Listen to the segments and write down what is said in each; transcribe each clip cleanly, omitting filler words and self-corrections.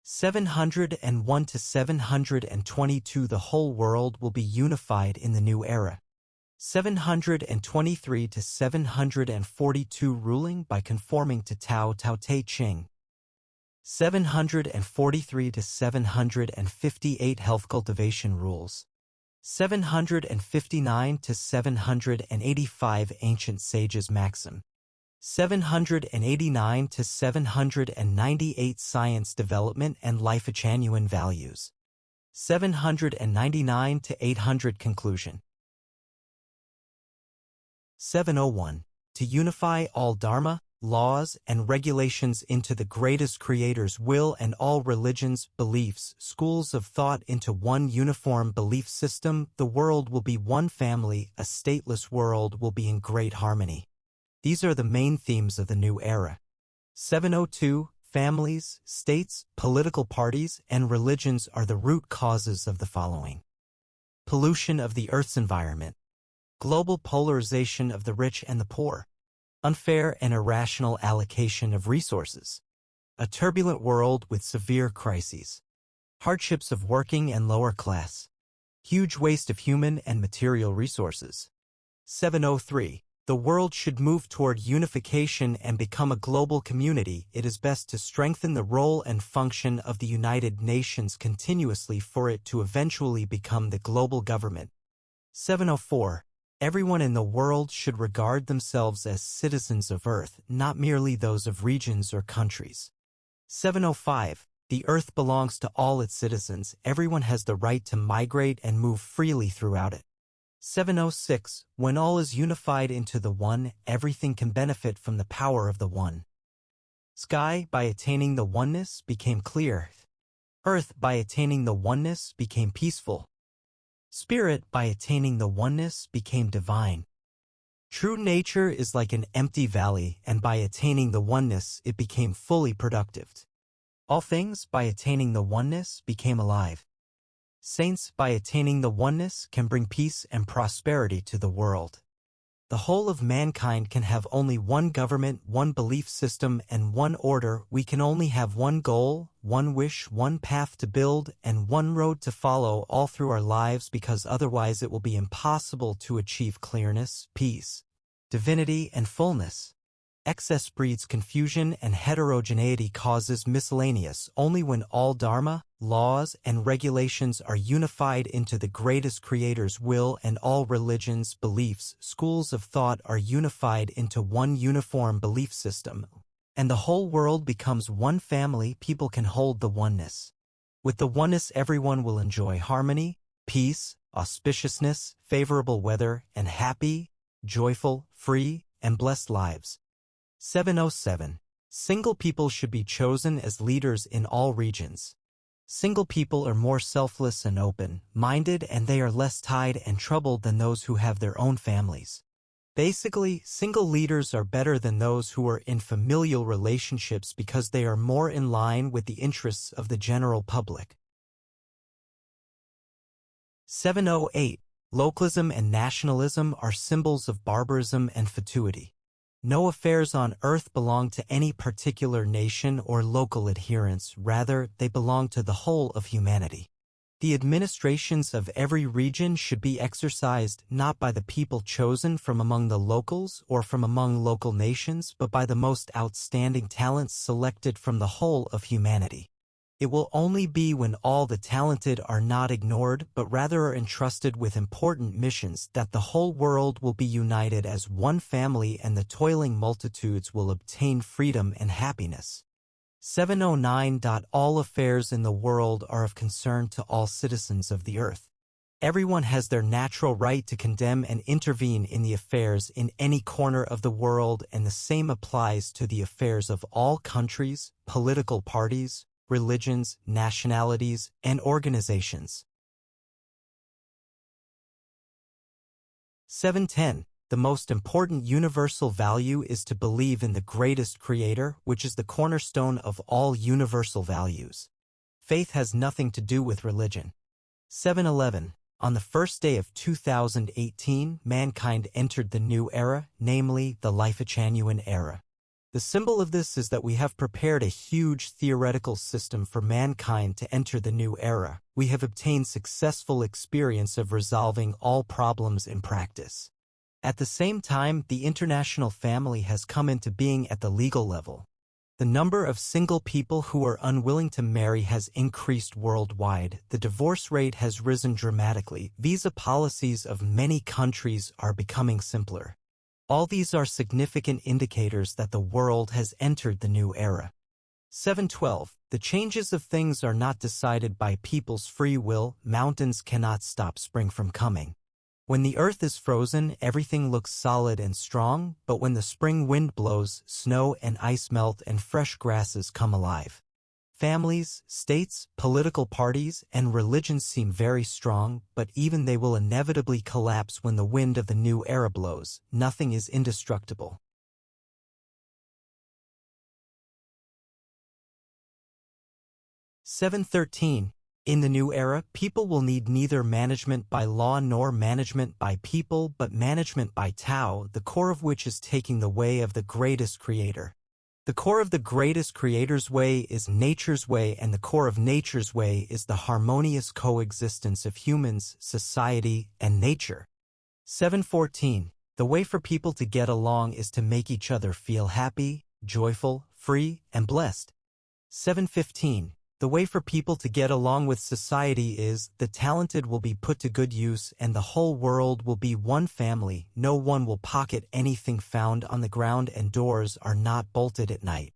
701 to 722 The whole world will be unified in the new era. 723 to 742 Ruling by conforming to Tao Te Ching. 743 to 758 Health cultivation rules. 759 to 785 Ancient sages maxim. 789 to 798 Science development and Lifechanyuan values. 799 to 800 Conclusion. 701. To unify all dharma, laws, and regulations into the greatest creator's will and all religions, beliefs, schools of thought into one uniform belief system, the world will be one family, a stateless world will be in great harmony. These are the main themes of the new era. 702. Families, states, political parties, and religions are the root causes of the following. Pollution of the Earth's environment. Global polarization of the rich and the poor. Unfair and irrational allocation of resources. A turbulent world with severe crises. Hardships of working and lower class. Huge waste of human and material resources. 703. The world should move toward unification and become a global community. It is best to strengthen the role and function of the United Nations continuously for it to eventually become the global government. 704. Everyone in the world should regard themselves as citizens of Earth, not merely those of regions or countries. 705. The Earth belongs to all its citizens. Everyone has the right to migrate and move freely throughout it. 706. When all is unified into the One, everything can benefit from the power of the One. Sky, by attaining the oneness, became clear. Earth, by attaining the oneness, became peaceful. Spirit, by attaining the oneness, became divine. True nature is like an empty valley, and by attaining the oneness, it became fully productive. All things, by attaining the oneness, became alive. Saints, by attaining the oneness, can bring peace and prosperity to the world. The whole of mankind can have only one government, one belief system, and one order. We can only have one goal, one wish, one path to build, and one road to follow all through our lives, because otherwise it will be impossible to achieve clearness, peace, divinity, and fullness. Excess breeds confusion and heterogeneity causes miscellaneous. Only when all dharma, laws, and regulations are unified into the greatest creator's will and all religions, beliefs, schools of thought are unified into one uniform belief system, and the whole world becomes one family, people can hold the oneness. With the oneness, everyone will enjoy harmony, peace, auspiciousness, favorable weather, and happy, joyful, free, and blessed lives. 707. Single people should be chosen as leaders in all regions. Single people are more selfless and open-minded, and they are less tied and troubled than those who have their own families. Basically, single leaders are better than those who are in familial relationships because they are more in line with the interests of the general public. 708. Localism and nationalism are symbols of barbarism and fatuity. No affairs on earth belong to any particular nation or local adherents, rather, they belong to the whole of humanity. The administrations of every region should be exercised not by the people chosen from among the locals or from among local nations, but by the most outstanding talents selected from the whole of humanity. It will only be when all the talented are not ignored, but rather are entrusted with important missions, that the whole world will be united as one family and the toiling multitudes will obtain freedom and happiness. 709. All affairs in the world are of concern to all citizens of the earth. Everyone has their natural right to condemn and intervene in the affairs in any corner of the world, and the same applies to the affairs of all countries, political parties, religions, nationalities, and organizations. 710. The most important universal value is to believe in the greatest creator, which is the cornerstone of all universal values. Faith has nothing to do with religion. 711. On the first day of 2018, mankind entered the new era, namely the Lifechanyuan era. The symbol of this is that we have prepared a huge theoretical system for mankind to enter the new era. We have obtained successful experience of resolving all problems in practice. At the same time, the international family has come into being at the legal level. The number of single people who are unwilling to marry has increased worldwide. The divorce rate has risen dramatically. Visa policies of many countries are becoming simpler. All these are significant indicators that the world has entered the new era. 712. The changes of things are not decided by people's free will. Mountains cannot stop spring from coming. When the earth is frozen, everything looks solid and strong, but when the spring wind blows, snow and ice melt and fresh grasses come alive. Families, states, political parties, and religions seem very strong, but even they will inevitably collapse when the wind of the new era blows. Nothing is indestructible. 713. In the new era, people will need neither management by law nor management by people, but management by Tao, the core of which is taking the way of the greatest creator. The core of the greatest creator's way is nature's way, and the core of nature's way is the harmonious coexistence of humans, society, and nature. 714. The way for people to get along is to make each other feel happy, joyful, free, and blessed. 715. The way for people to get along with society is, the talented will be put to good use and the whole world will be one family. No one will pocket anything found on the ground and doors are not bolted at night.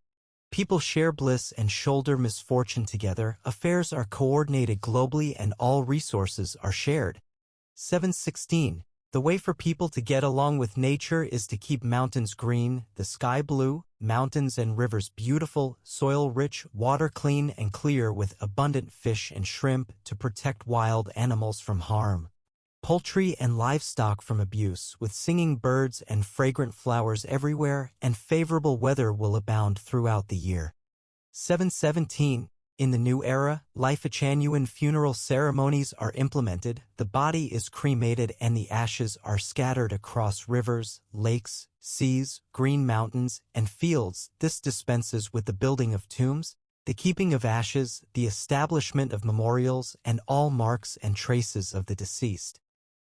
People share bliss and shoulder misfortune together. Affairs are coordinated globally and all resources are shared. 716. The way for people to get along with nature is to keep mountains green, the sky blue, mountains and rivers beautiful, soil rich, water clean and clear with abundant fish and shrimp, to protect wild animals from harm, poultry and livestock from abuse, with singing birds and fragrant flowers everywhere, and favorable weather will abound throughout the year. 717. In the new era, Lifechanyuan funeral ceremonies are implemented, the body is cremated and the ashes are scattered across rivers, lakes, seas, green mountains, and fields. This dispenses with the building of tombs, the keeping of ashes, the establishment of memorials, and all marks and traces of the deceased.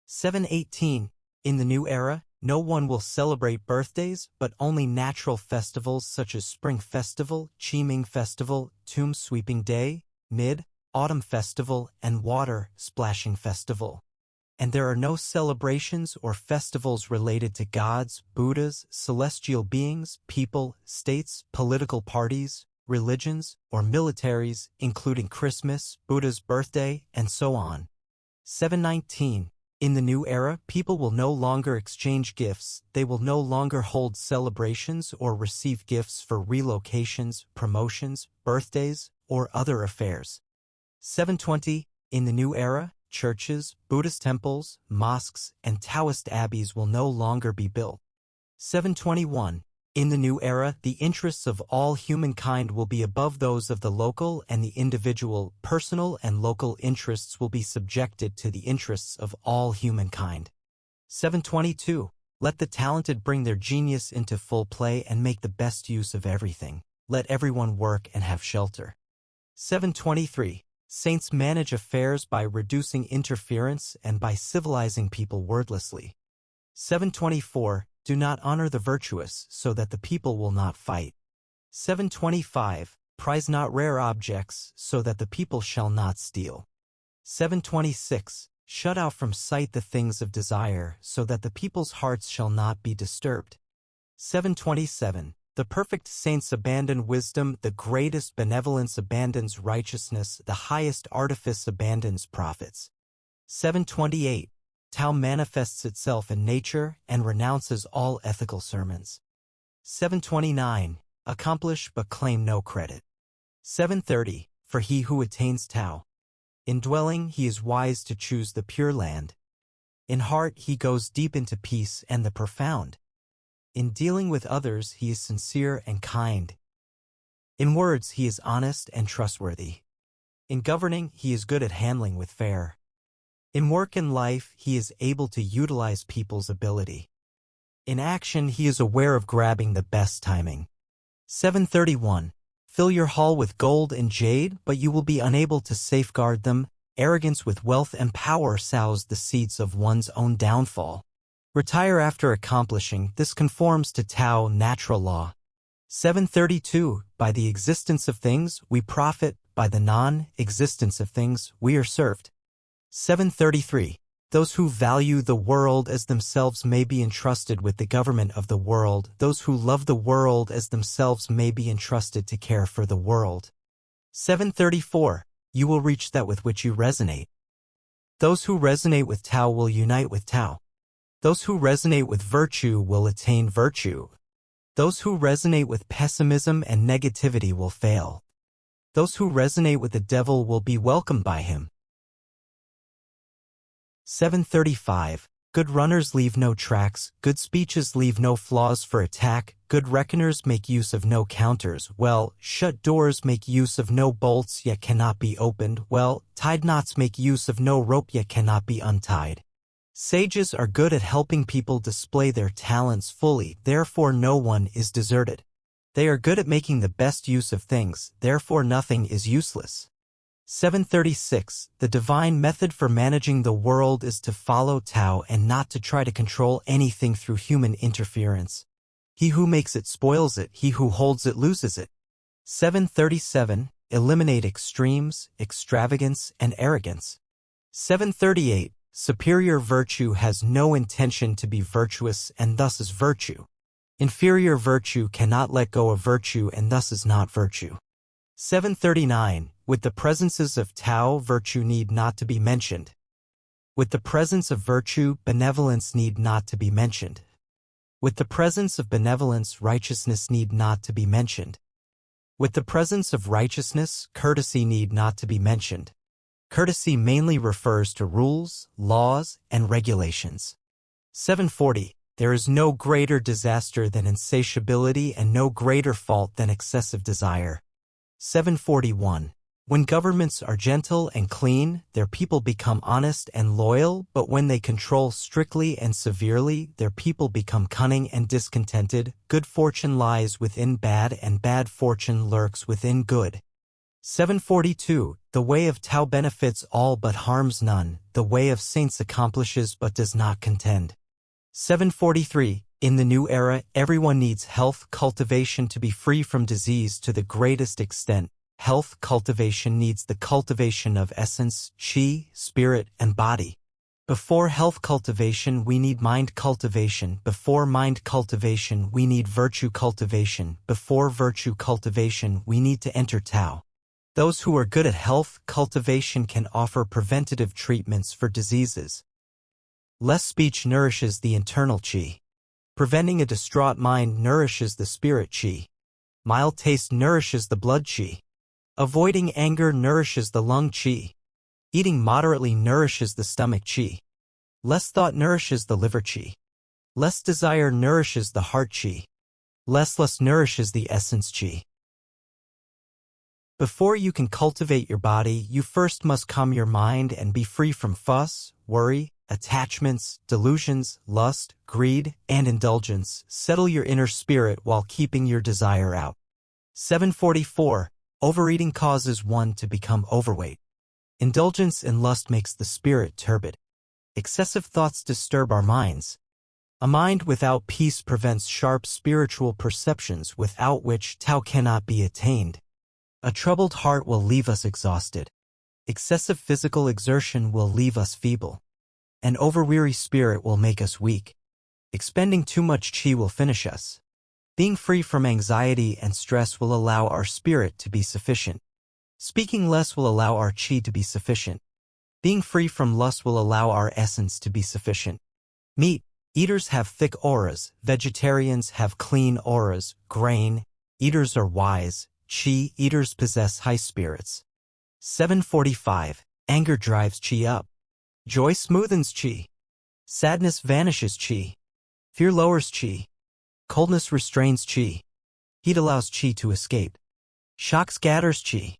718. In the new era, no one will celebrate birthdays, but only natural festivals such as Spring Festival, Qiming Festival, Tomb Sweeping Day, Mid-Autumn Festival, and Water Splashing Festival. And there are no celebrations or festivals related to gods, Buddhas, celestial beings, people, states, political parties, religions, or militaries, including Christmas, Buddha's birthday, and so on. 719. In the new era, people will no longer exchange gifts, they will no longer hold celebrations or receive gifts for relocations, promotions, birthdays, or other affairs. 720. In the new era, churches, Buddhist temples, mosques, and Taoist abbeys will no longer be built. 721. In the new era, the interests of all humankind will be above those of the local and the individual. Personal and local interests will be subjected to the interests of all humankind. 722. Let the talented bring their genius into full play and make the best use of everything. Let everyone work and have shelter. 723. Saints manage affairs by reducing interference and by civilizing people wordlessly. 724. Do not honor the virtuous, so that the people will not fight. 725. Prize not rare objects, so that the people shall not steal. 726. Shut out from sight the things of desire, so that the people's hearts shall not be disturbed. 727. The perfect saints abandon wisdom, the greatest benevolence abandons righteousness, the highest artifice abandons prophets. 728. Tao manifests itself in nature and renounces all ethical sermons. 729. Accomplish but claim no credit. 730. For he who attains Tao. In dwelling he is wise to choose the pure land. In heart he goes deep into peace and the profound. In dealing with others he is sincere and kind. In words he is honest and trustworthy. In governing he is good at handling with fair. In work and life, he is able to utilize people's ability. In action, he is aware of grabbing the best timing. 731. Fill your hall with gold and jade, but you will be unable to safeguard them. Arrogance with wealth and power sows the seeds of one's own downfall. Retire after accomplishing. This conforms to Tao natural law. 732. By the existence of things, we profit. By the non-existence of things, we are served. 733. Those who value the world as themselves may be entrusted with the government of the world. Those who love the world as themselves may be entrusted to care for the world. 734. You will reach that with which you resonate. Those who resonate with Tao will unite with Tao. Those who resonate with virtue will attain virtue. Those who resonate with pessimism and negativity will fail. Those who resonate with the devil will be welcomed by him. 735. Good runners leave no tracks, good speeches leave no flaws for attack, good reckoners make use of no counters, well, shut doors make use of no bolts yet cannot be opened, well, tied knots make use of no rope yet cannot be untied. Sages are good at helping people display their talents fully, therefore no one is deserted. They are good at making the best use of things, therefore nothing is useless. 736. The divine method for managing the world is to follow Tao and not to try to control anything through human interference. He who makes it spoils it, he who holds it loses it. 737. Eliminate extremes, extravagance, and arrogance. 738. Superior virtue has no intention to be virtuous and thus is virtue. Inferior virtue cannot let go of virtue and thus is not virtue. 739. With the presences of Tao, virtue need not to be mentioned. With the presence of virtue, benevolence need not to be mentioned. With the presence of benevolence, righteousness need not to be mentioned. With the presence of righteousness, courtesy need not to be mentioned. Courtesy mainly refers to rules, laws, and regulations. 740. There is no greater disaster than insatiability and no greater fault than excessive desire. 741. When governments are gentle and clean, their people become honest and loyal, but when they control strictly and severely, their people become cunning and discontented. Good fortune lies within bad and bad fortune lurks within good. 742. The way of Tao benefits all but harms none. The way of saints accomplishes but does not contend. 743. In the new era, everyone needs health cultivation to be free from disease to the greatest extent. Health cultivation needs the cultivation of essence, chi, spirit, and body. Before health cultivation, we need mind cultivation. Before mind cultivation, we need virtue cultivation. Before virtue cultivation, we need to enter Tao. Those who are good at health cultivation can offer preventative treatments for diseases. Less speech nourishes the internal chi. Preventing a distraught mind nourishes the spirit chi. Mild taste nourishes the blood chi. Avoiding anger nourishes the lung chi. Eating moderately nourishes the stomach chi. Less thought nourishes the liver chi. Less desire nourishes the heart chi. Less lust nourishes the essence chi. Before you can cultivate your body, you first must calm your mind and be free from fuss, worry, attachments, delusions, lust, greed, and indulgence. Settle your inner spirit while keeping your desire out. 744. Overeating causes one to become overweight. Indulgence in lust makes the spirit turbid. Excessive thoughts disturb our minds. A mind without peace prevents sharp spiritual perceptions without which Tao cannot be attained. A troubled heart will leave us exhausted. Excessive physical exertion will leave us feeble. An overweary spirit will make us weak. Expending too much chi will finish us. Being free from anxiety and stress will allow our spirit to be sufficient. Speaking less will allow our chi to be sufficient. Being free from lust will allow our essence to be sufficient. Meat eaters have thick auras, vegetarians have clean auras, grain eaters are wise, chi eaters possess high spirits. 745. Anger drives chi up. Joy smoothens chi. Sadness vanishes chi. Fear lowers chi. Coldness restrains chi. Heat allows chi to escape. Shock scatters chi.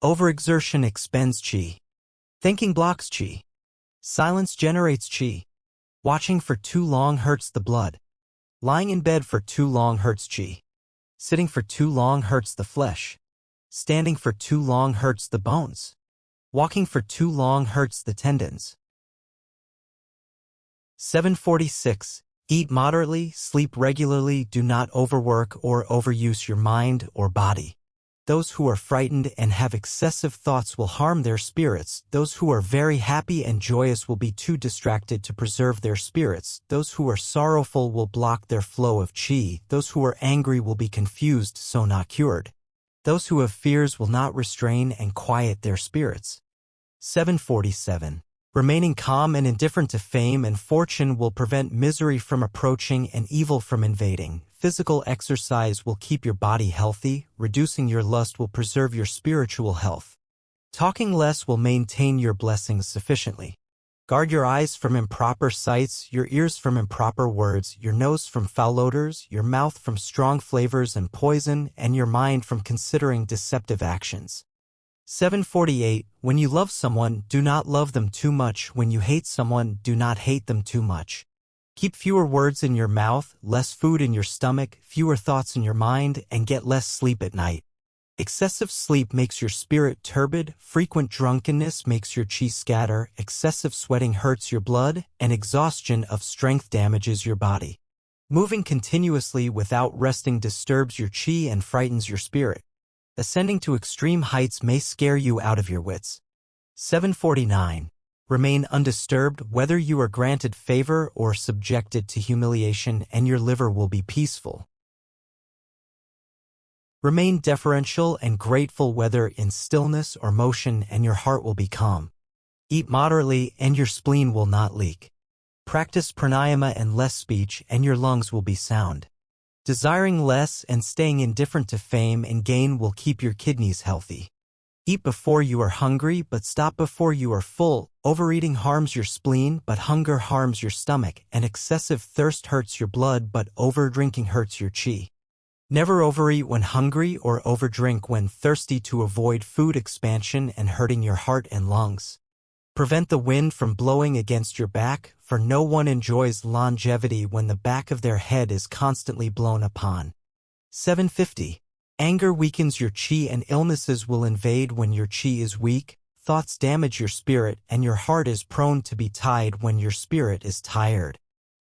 Overexertion expends chi. Thinking blocks chi. Silence generates chi. Watching for too long hurts the blood. Lying in bed for too long hurts chi. Sitting for too long hurts the flesh. Standing for too long hurts the bones. Walking for too long hurts the tendons. 746. Eat moderately, sleep regularly, do not overwork or overuse your mind or body. Those who are frightened and have excessive thoughts will harm their spirits. Those who are very happy and joyous will be too distracted to preserve their spirits. Those who are sorrowful will block their flow of qi. Those who are angry will be confused, so not cured. Those who have fears will not restrain and quiet their spirits. 747. Remaining calm and indifferent to fame and fortune will prevent misery from approaching and evil from invading. Physical exercise will keep your body healthy. Reducing your lust will preserve your spiritual health. Talking less will maintain your blessings sufficiently. Guard your eyes from improper sights, your ears from improper words, your nose from foul odors, your mouth from strong flavors and poison, and your mind from considering deceptive actions. 748. When you love someone, do not love them too much. When you hate someone, do not hate them too much. Keep fewer words in your mouth, less food in your stomach, fewer thoughts in your mind, and get less sleep at night. Excessive sleep makes your spirit turbid, frequent drunkenness makes your qi scatter, excessive sweating hurts your blood, and exhaustion of strength damages your body. Moving continuously without resting disturbs your qi and frightens your spirit. Ascending to extreme heights may scare you out of your wits. 749. Remain undisturbed whether you are granted favor or subjected to humiliation, and your liver will be peaceful. Remain deferential and grateful whether in stillness or motion, and your heart will be calm. Eat moderately and your spleen will not leak. Practice pranayama and less speech, and your lungs will be sound. Desiring less and staying indifferent to fame and gain will keep your kidneys healthy. Eat before you are hungry, but stop before you are full. Overeating harms your spleen, but hunger harms your stomach, and excessive thirst hurts your blood, but overdrinking hurts your qi. Never overeat when hungry or overdrink when thirsty to avoid food expansion and hurting your heart and lungs. Prevent the wind from blowing against your back, for no one enjoys longevity when the back of their head is constantly blown upon. 750. Anger weakens your qi and illnesses will invade when your qi is weak. Thoughts damage your spirit and your heart is prone to be tied when your spirit is tired.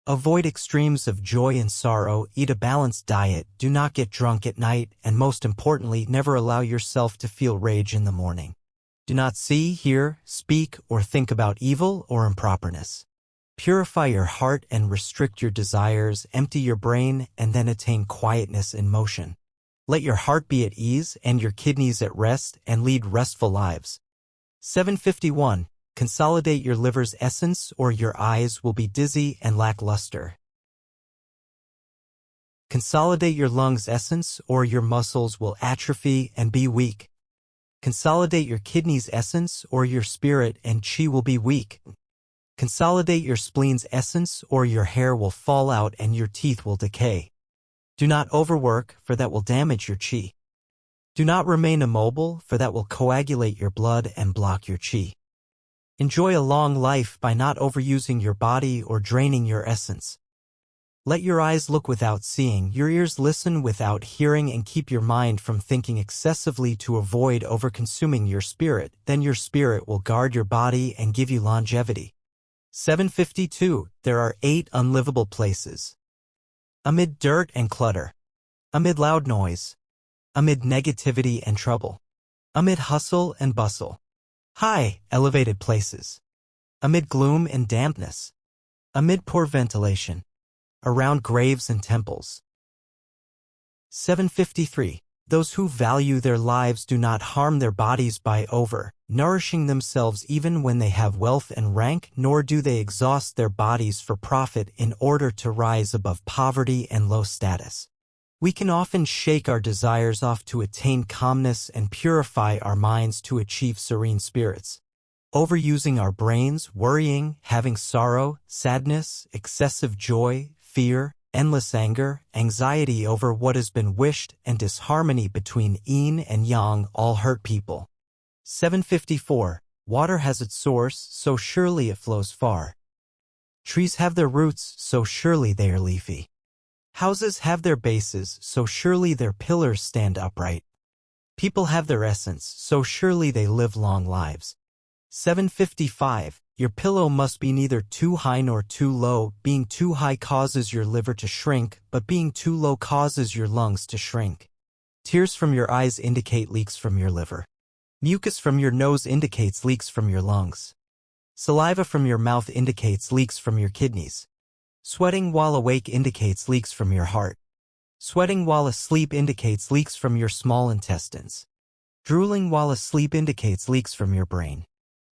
Avoid extremes of joy and sorrow, eat a balanced diet, do not get drunk at night, and most importantly, never allow yourself to feel rage in the morning. Do not see, hear, speak, or think about evil or improperness. Purify your heart and restrict your desires, empty your brain, and then attain quietness in motion. Let your heart be at ease and your kidneys at rest, and lead restful lives. 751. Consolidate your liver's essence or your eyes will be dizzy and lackluster. Consolidate your lungs' essence or your muscles will atrophy and be weak. Consolidate your kidneys' essence or your spirit and qi will be weak. Consolidate your spleen's essence or your hair will fall out and your teeth will decay. Do not overwork, for that will damage your qi. Do not remain immobile, for that will coagulate your blood and block your qi. Enjoy a long life by not overusing your body or draining your essence. Let your eyes look without seeing, your ears listen without hearing, and keep your mind from thinking excessively to avoid overconsuming your spirit. Then your spirit will guard your body and give you longevity. 752. There are 8 unlivable places. Amid dirt and clutter. Amid loud noise. Amid negativity and trouble. Amid hustle and bustle. High, elevated places. Amid gloom and dampness. Amid poor ventilation. Around graves and temples. 753. Those who value their lives do not harm their bodies by nourishing themselves even when they have wealth and rank, nor do they exhaust their bodies for profit in order to rise above poverty and low status. We can often shake our desires off to attain calmness and purify our minds to achieve serene spirits. Overusing our brains, worrying, having sorrow, sadness, excessive joy, fear, endless anger, anxiety over what has been wished, and disharmony between yin and yang all hurt people. 754. Water has its source, so surely it flows far. Trees have their roots, so surely they are leafy. Houses have their bases, so surely their pillars stand upright. People have their essence, so surely they live long lives. 755. Your pillow must be neither too high nor too low. Being too high causes your liver to shrink, but being too low causes your lungs to shrink. Tears from your eyes indicate leaks from your liver. Mucus from your nose indicates leaks from your lungs. Saliva from your mouth indicates leaks from your kidneys. Sweating while awake indicates leaks from your heart. Sweating while asleep indicates leaks from your small intestines. Drooling while asleep indicates leaks from your brain.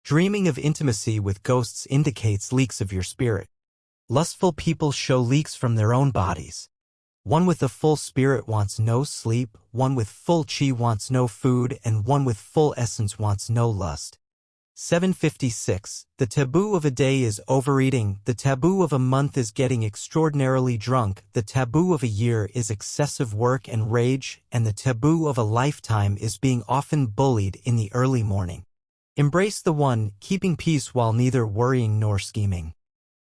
Dreaming of intimacy with ghosts indicates leaks of your spirit. Lustful people show leaks from their own bodies. One with a full spirit wants no sleep, one with full chi wants no food, and one with full essence wants no lust. 756. The taboo of a day is overeating, the taboo of a month is getting extraordinarily drunk, the taboo of a year is excessive work and rage, and the taboo of a lifetime is being often bullied in the early morning. Embrace the one, keeping peace while neither worrying nor scheming.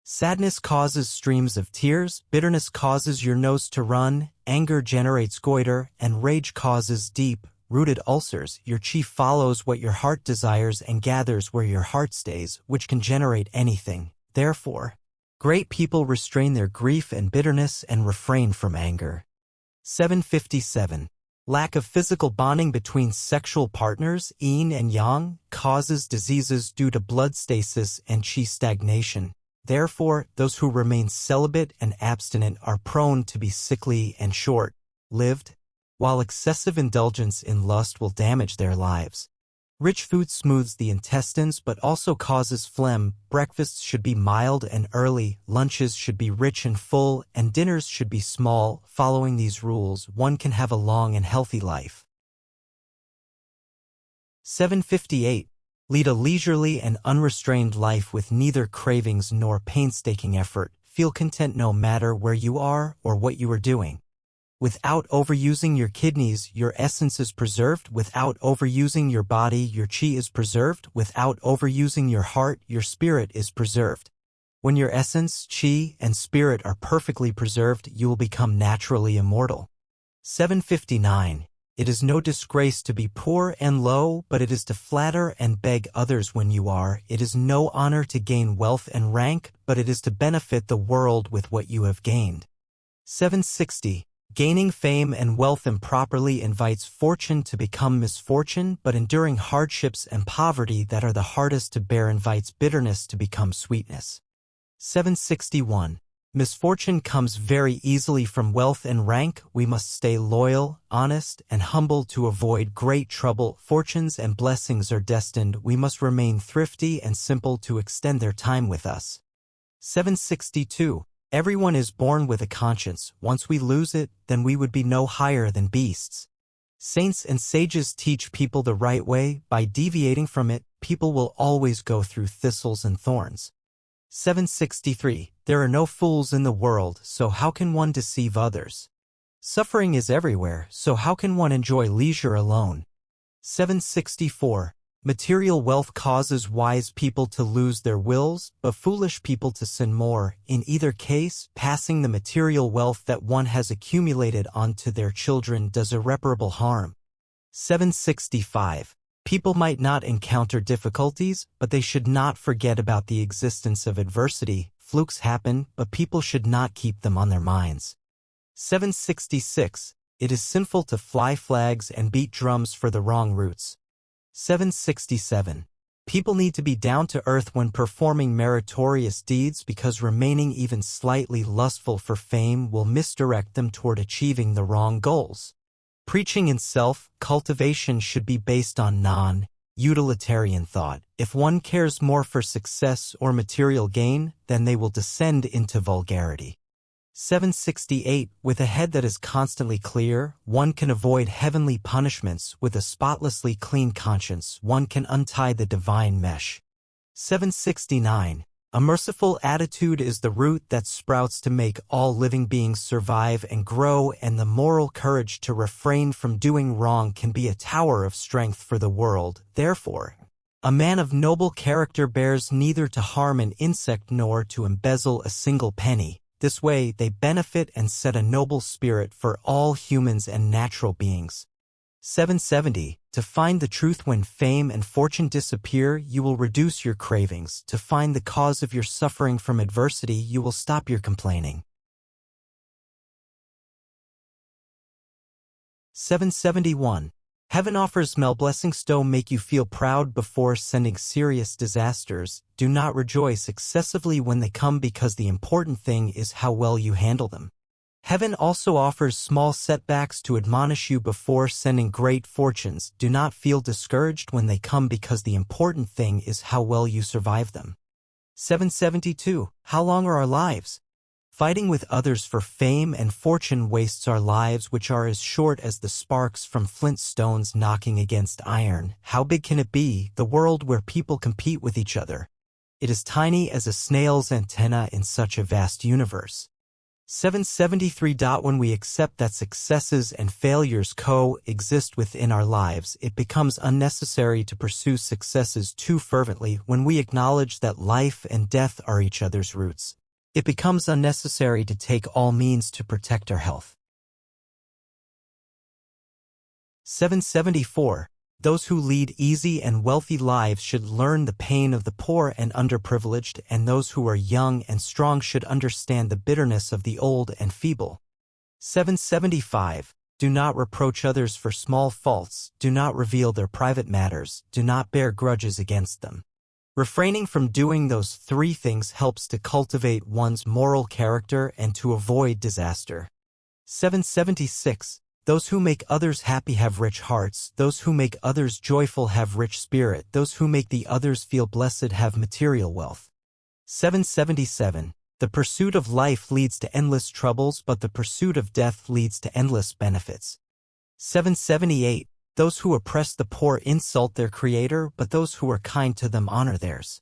Sadness causes streams of tears, bitterness causes your nose to run, anger generates goiter, and rage causes deep-rooted ulcers. Your chi follows what your heart desires and gathers where your heart stays, which can generate anything. Therefore, great people restrain their grief and bitterness and refrain from anger. 757. Lack of physical bonding between sexual partners, yin and yang, causes diseases due to blood stasis and chi stagnation. Therefore, those who remain celibate and abstinent are prone to be sickly and short-lived, while excessive indulgence in lust will damage their lives. Rich food smooths the intestines but also causes phlegm. Breakfasts should be mild and early, lunches should be rich and full, and dinners should be small. Following these rules, one can have a long and healthy life. 758. Lead a leisurely and unrestrained life with neither cravings nor painstaking effort. Feel content no matter where you are or what you are doing. Without overusing your kidneys, your essence is preserved. Without overusing your body, your chi is preserved. Without overusing your heart, your spirit is preserved. When your essence, chi, and spirit are perfectly preserved, you will become naturally immortal. 759. It is no disgrace to be poor and low, but it is to flatter and beg others when you are. It is no honor to gain wealth and rank, but it is to benefit the world with what you have gained. 760. Gaining fame and wealth improperly invites fortune to become misfortune, but enduring hardships and poverty that are the hardest to bear invites bitterness to become sweetness. 761. Misfortune comes very easily from wealth and rank. We must stay loyal, honest, and humble to avoid great trouble. Fortunes and blessings are destined. We must remain thrifty and simple to extend their time with us. 762. Everyone is born with a conscience. Once we lose it, then we would be no higher than beasts. Saints and sages teach people the right way. By deviating from it, people will always go through thistles and thorns. 763. There are no fools in the world, so how can one deceive others? Suffering is everywhere, so how can one enjoy leisure alone? 764. Material wealth causes wise people to lose their wills, but foolish people to sin more. In either case, passing the material wealth that one has accumulated onto their children does irreparable harm. 765. People might not encounter difficulties, but they should not forget about the existence of adversity. Flukes happen, but people should not keep them on their minds. 766. It is sinful to fly flags and beat drums for the wrong roots. 767. People need to be down to earth when performing meritorious deeds because remaining even slightly lustful for fame will misdirect them toward achieving the wrong goals. Preaching in self-cultivation should be based on non-utilitarian thought. If one cares more for success or material gain, then they will descend into vulgarity. 768. With a head that is constantly clear, one can avoid heavenly punishments. With a spotlessly clean conscience, one can untie the divine mesh. 769. A merciful attitude is the root that sprouts to make all living beings survive and grow, and the moral courage to refrain from doing wrong can be a tower of strength for the world. Therefore, a man of noble character bears neither to harm an insect nor to embezzle a single penny. This way, they benefit and set a noble spirit for all humans and natural beings. 770. To find the truth when fame and fortune disappear, you will reduce your cravings. To find the cause of your suffering from adversity, you will stop your complaining. 771. Heaven offers blessings to make you feel proud before sending serious disasters. Do not rejoice excessively when they come, because the important thing is how well you handle them. Heaven also offers small setbacks to admonish you before sending great fortunes. Do not feel discouraged when they come, because the important thing is how well you survive them. 772. How long are our lives? Fighting with others for fame and fortune wastes our lives, which are as short as the sparks from flint stones knocking against iron. How big can it be, the world where people compete with each other? It is tiny as a snail's antenna in such a vast universe. 773. When we accept that successes and failures coexist within our lives, it becomes unnecessary to pursue successes too fervently. When we acknowledge that life and death are each other's roots, it becomes unnecessary to take all means to protect our health. 774. Those who lead easy and wealthy lives should learn the pain of the poor and underprivileged, and those who are young and strong should understand the bitterness of the old and feeble. 775. Do not reproach others for small faults. Do not reveal their private matters. Do not bear grudges against them. Refraining from doing those three things helps to cultivate one's moral character and to avoid disaster. 776. Those who make others happy have rich hearts. Those who make others joyful have rich spirit. Those who make the others feel blessed have material wealth. 777. The pursuit of life leads to endless troubles, but the pursuit of death leads to endless benefits. 778. Those who oppress the poor insult their Creator, but those who are kind to them honor theirs.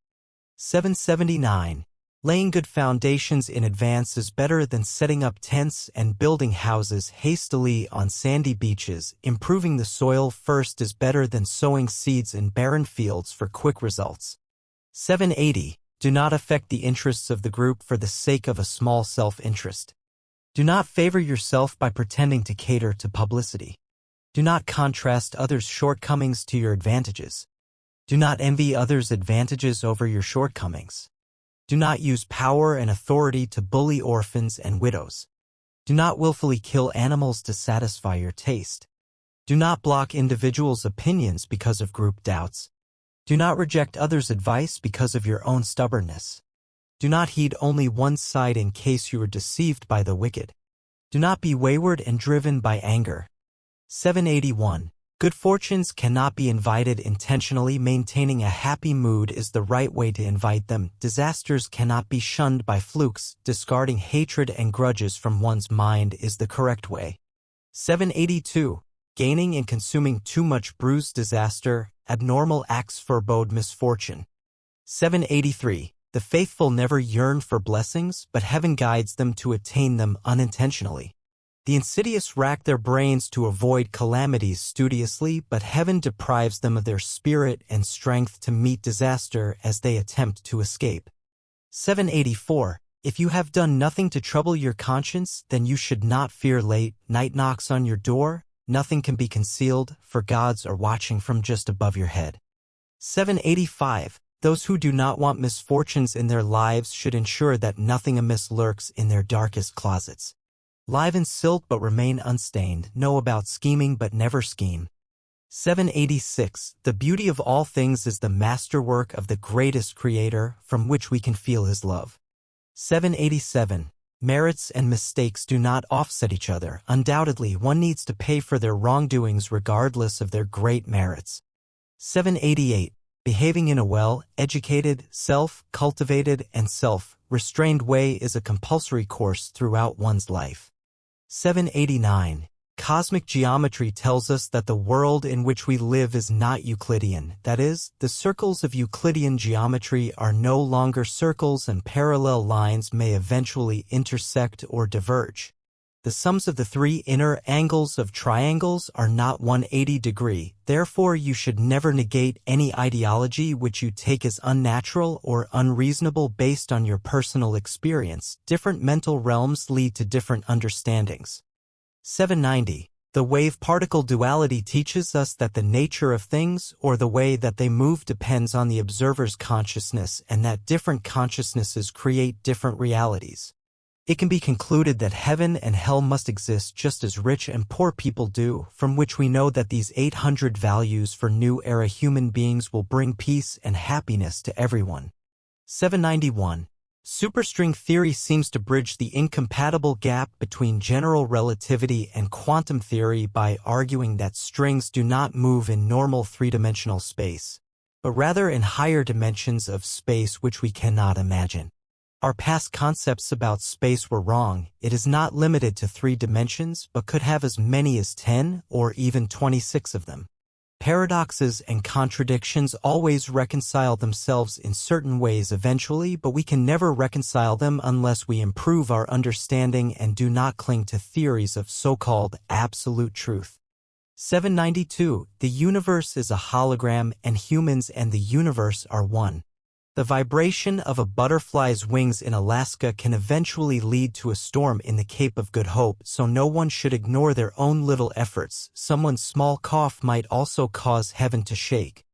779. Laying good foundations in advance is better than setting up tents and building houses hastily on sandy beaches. Improving the soil first is better than sowing seeds in barren fields for quick results. 780. Do not affect the interests of the group for the sake of a small self-interest. Do not favor yourself by pretending to cater to publicity. Do not contrast others' shortcomings to your advantages. Do not envy others' advantages over your shortcomings. Do not use power and authority to bully orphans and widows. Do not willfully kill animals to satisfy your taste. Do not block individuals' opinions because of group doubts. Do not reject others' advice because of your own stubbornness. Do not heed only one side in case you are deceived by the wicked. Do not be wayward and driven by anger. 781. Good fortunes cannot be invited intentionally. Maintaining a happy mood is the right way to invite them. Disasters cannot be shunned by flukes. Discarding hatred and grudges from one's mind is the correct way. 782. Gaining and consuming too much brews disaster. Abnormal acts forebode misfortune. 783. The faithful never yearn for blessings, but heaven guides them to attain them unintentionally. The insidious rack their brains to avoid calamities studiously, but heaven deprives them of their spirit and strength to meet disaster as they attempt to escape. 784. If you have done nothing to trouble your conscience, then you should not fear late night knocks on your door. Nothing can be concealed, for gods are watching from just above your head. 785. Those who do not want misfortunes in their lives should ensure that nothing amiss lurks in their darkest closets. Live in silt but remain unstained. Know about scheming but never scheme. 786. The beauty of all things is the masterwork of the greatest Creator, from which we can feel His love. 787. Merits and mistakes do not offset each other. Undoubtedly, one needs to pay for their wrongdoings regardless of their great merits. 788. Behaving in a well-educated, self-cultivated, and self-restrained way is a compulsory course throughout one's life. 789. Cosmic geometry tells us that the world in which we live is not Euclidean. That is, the circles of Euclidean geometry are no longer circles, and parallel lines may eventually intersect or diverge. The sums of the three inner angles of triangles are not 180 degree, therefore you should never negate any ideology which you take as unnatural or unreasonable based on your personal experience. Different mental realms lead to different understandings. 790. The wave-particle duality teaches us that the nature of things or the way that they move depends on the observer's consciousness and that different consciousnesses create different realities. It can be concluded that heaven and hell must exist just as rich and poor people do, from which we know that these 800 values for new era human beings will bring peace and happiness to everyone. 791. Superstring theory seems to bridge the incompatible gap between general relativity and quantum theory by arguing that strings do not move in normal three-dimensional space, but rather in higher dimensions of space which we cannot imagine. Our past concepts about space were wrong. It is not limited to 3 dimensions, but could have as many as 10 or even 26 of them. Paradoxes and contradictions always reconcile themselves in certain ways eventually, but we can never reconcile them unless we improve our understanding and do not cling to theories of so-called absolute truth. 792. The universe is a hologram and humans and the universe are one. The vibration of a butterfly's wings in Alaska can eventually lead to a storm in the Cape of Good Hope, so no one should ignore their own little efforts. Someone's small cough might also cause heaven to shake.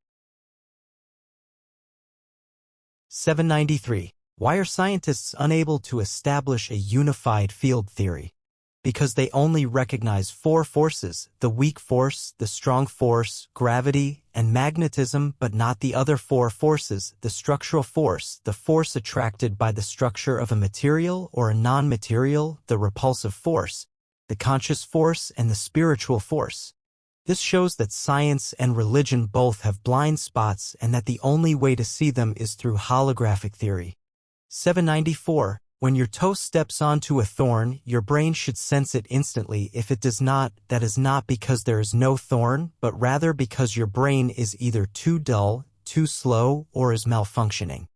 793. Why are scientists unable to establish a unified field theory? Because they only recognize 4 forces, the weak force, the strong force, gravity, and magnetism, but not the other 4 forces, the structural force, the force attracted by the structure of a material or a non-material, the repulsive force, the conscious force, and the spiritual force. This shows that science and religion both have blind spots and that the only way to see them is through holographic theory. 794. When your toe steps onto a thorn, your brain should sense it instantly. If it does not, that is not because there is no thorn, but rather because your brain is either too dull, too slow, or is malfunctioning.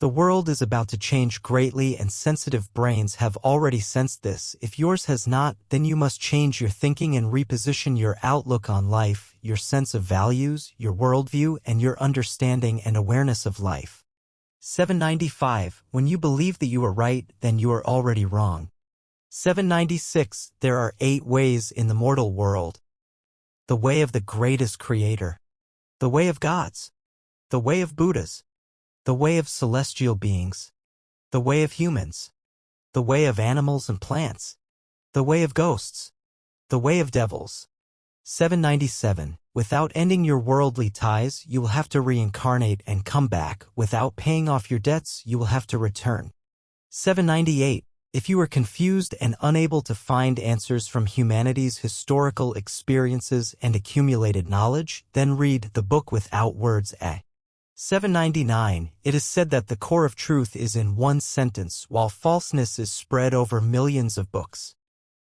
The world is about to change greatly and sensitive brains have already sensed this. If yours has not, then you must change your thinking and reposition your outlook on life, your sense of values, your worldview, and your understanding and awareness of life. 795. When you believe that you are right, then you are already wrong. 796. There are 8 ways in the mortal world. The way of the greatest creator. The way of gods. The way of Buddhas. The way of celestial beings. The way of humans. The way of animals and plants. The way of ghosts. The way of devils. 797. Without ending your worldly ties, you will have to reincarnate and come back. Without paying off your debts, you will have to return. 798. If you are confused and unable to find answers from humanity's historical experiences and accumulated knowledge, then read the book without words. 799. It is said that the core of truth is in one sentence, while falseness is spread over millions of books.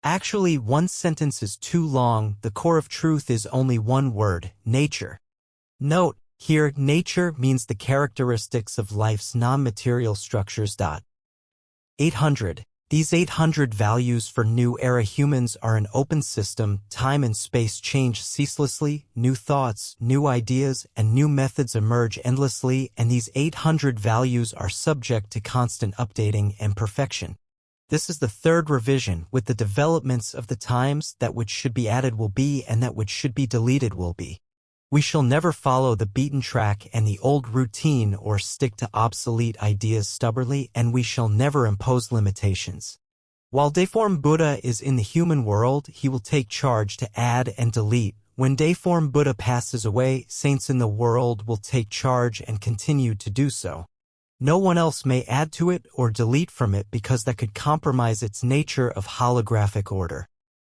Actually, one sentence is too long. The core of truth is only one word, nature. Note, here, nature means the characteristics of life's non-material structures. 800. These 800 values for new era humans are an open system. Time and space change ceaselessly, new thoughts, new ideas, and new methods emerge endlessly, and these 800 values are subject to constant updating and perfection. This is the 3rd revision, with the developments of the times. That which should be added will be, and that which should be deleted will be. We shall never follow the beaten track and the old routine or stick to obsolete ideas stubbornly, and we shall never impose limitations. While Dayform Buddha is in the human world, he will take charge to add and delete. When Dayform Buddha passes away, saints in the world will take charge and continue to do so. No one else may add to it or delete from it because that could compromise its nature of holographic order.